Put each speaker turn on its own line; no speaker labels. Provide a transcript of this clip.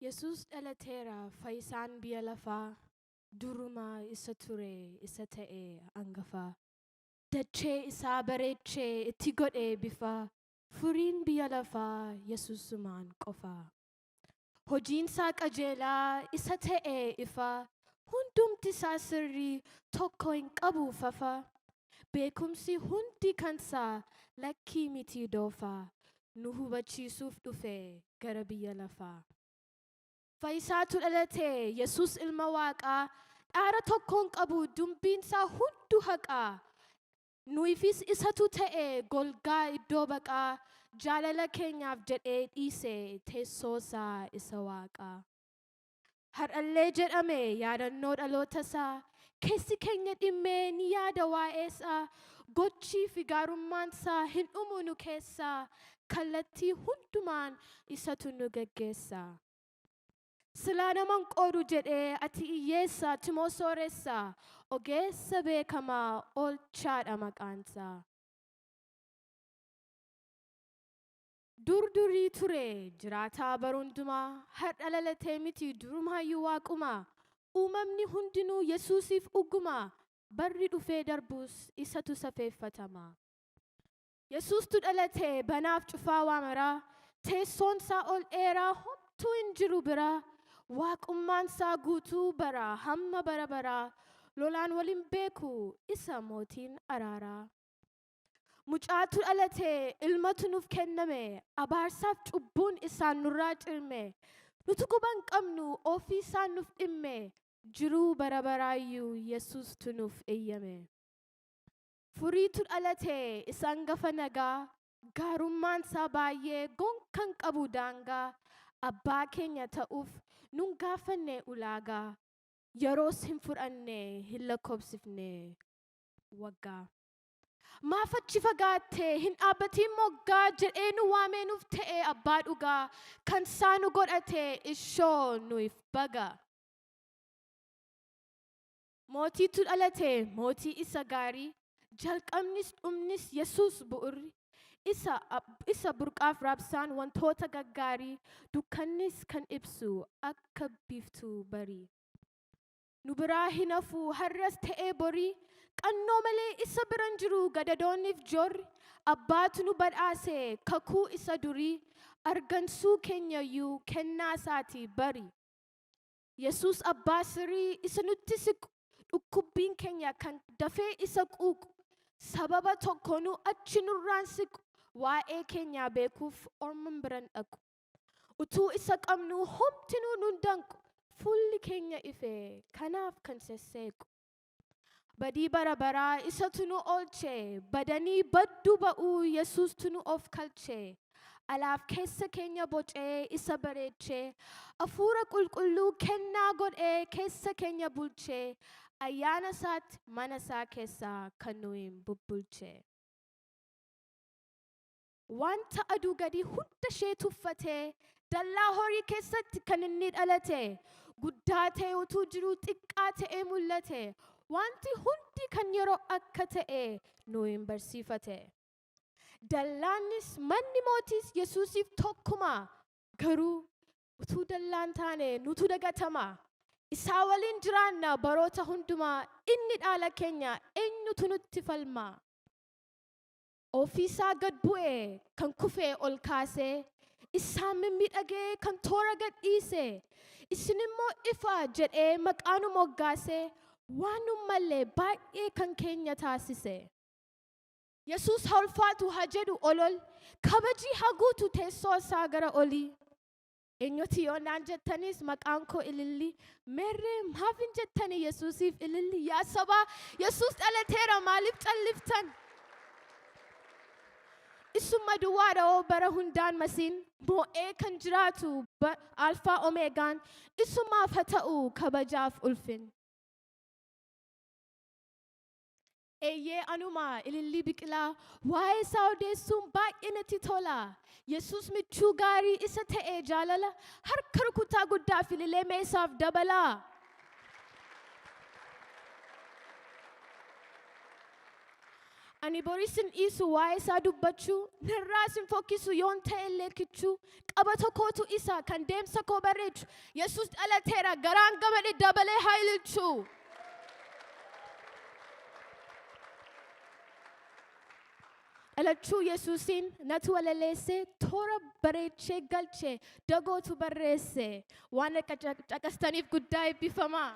Yesus dhalateera fayyisaan biyya lafaa durumaa isa ture isa ta'e hangafa. Dachee isaa bareechee itti godhee bifa furiin biyya lafaa Yesusumaan qofa. Hojiinsaa qajeelaa isa ta'e ifa hundumti isaa sirrii tokko hin qabu fafa. Beekumsi hundi kansaa lakkii miti doofa nu hubachiisuuf dhufe gara biyya lafaa. Fayyisaatu dhalate Yesus ilma Waaqaa dhaara tokkoon qabu dubbiinsaa hundu haqaa. Nuufis isatu ta'e golgaa iddoo baqaa jaalala keenyaaf jedhee dhiise teessoosaa isa Waaqaa. Har'allee jedhame yaadannoo dhaloota isaa keessi keenya dhimmee ni yaada waa'eesaa gochii fi gaarummaansaa hin dhumu nu keessaa kallattii hundumaan isatu nu geggeessa. Silaa naman qoodu jedhee ati hiyyeessa timoo sooressaa ogeessa beekamaa oolchaadha maqaansaa. Durii ture jiraataa barundumaa har'a dhalatee miti durumaayyuu waaqumaa. Uumamni hundinuu Yesuusiif ugguma barri dhufee darbus isatu safeeffatama. Yesuustu dhalatee banaaf cufaa waamaraa teessoonsaa ol dheeraa homtuu hin jiru biraa. Waaqummaansaa guutuu bara hamma bara baraa lolaan waliin beeku isa mootiin araaraa. Mucaatu dhalatee ilmatu nuuf kenname abaarsaaf cubbuun isaan nurraa cirme nutu quban qabnu ofii isaan nuuf dhimme jiruu bara baraayyuu Yesuustu nuuf eeyyame. Furiitu dhalatee isaan gafa nagaa gaarummaansaa baay'ee gonkan qabu daangaa. Abbaa keenya ta'uuf nun gaafanne ulaagaa yeroos hin fudhanne hin lakkoofsifne waggaa. Maaf achi fagaattee hin dhaabbatiin moggaa jedhee nu waamee nuuf ta'e abbaa dhugaa kan isaa nu godhate ishoo nuuf baga. Mootiitu dhalate mootii isa gaarii jalqabnis dhumnis Yesuus bu'urri. Isa burqaaf raabsaan wantoota gaggaarii dukkannis kan ibsu akka biiftuu barii. Nu biraa hin hafu har'as ta'ee borii qannoo malee isa biran jiru gadadoonniif joorri. Abbaatu nu badhaase kakuu isa durii argansuu keenyayyuu kennaa isaatii bari. Yesus abbaa sirrii isa nutti siqu dhukkubbiin keenya kan dafee isa quuqu. Sababa tokko nu achi nurraan siqu waa'ee keenyaa beekuuf orman biran dhaqu. Utuu isa qabnu homtinuu nun danqu fuulli keenya ife kanaaf kan sesseequ. Badii bara baraa isatu nu oolche badanii badduu ba'uu Yesuustu nu of kalche. Alaaf keessa keenya bocee isa bareechee hafuura qulqulluu kennaa godhee keessa keenya bulchee ayyaana isaatti mana isaa keessaa kan nuyin bubbulche. Wanta aduu gadi hunda ishee tuffatee dallaa horii keessatti kan inni dhalate guddaa ta'e utuu jiruu xiqqaa ta'ee mul'ate wanti hundi kan yeroo akka ta'e nuyin barsiifate. Dallaannis manni mootiis Yesuusiif tokkuma garuu utuu dallaan taane nutu dagatama. Isaa waliin jiraanna baroota hundumaa inni dhaala keenya eenyutu nutti falma. Ofiisaa gad bu'ee kan kufee ol kaasee isaan mimmiidhagee kan toora gad dhiise isin immoo ifa jedhee maqaa nu moggaase waan nu mallee baay'ee kan keenya taasise. Yesus haa ulfaatu haa jedhu olol kabajii haa guutu teessoo isaa gara olii. Eenyuti yoo naan jettanis maqaan koo Ilillii meerree maaf hin jettani Yesuusiif Ilillii yaa sabaa Yesus dhalateera maaliif calliftan? Isuma duwwaadha oo bara hundaan masiin moo'ee kan jiraatu alfaa omeegaan isumaaf haa ta'u kabajaaf ulfin. Eeyyee anumaa Ilillii Biqilaa waa'ee isaa odeessuun baay'ee natti tola. Yesus michuu gaarii isa ta'e jaalala harka rukutaa guddaa fililee meesaaf dabala. Ani borisin isu waa'ee isaa dubbachuu narraas hin fokkisu yoon ta'e illee kichuu qaba tokkootu isa kan deemsa koo bareechu Yesus dhalateera garaan gamade dabalee haa ililchuu. Dhalachuu Yesuusin natu walaleesse toora bareechee galchee dagootu barreesse waan akka caqastaniif guddaa eebbifamaa.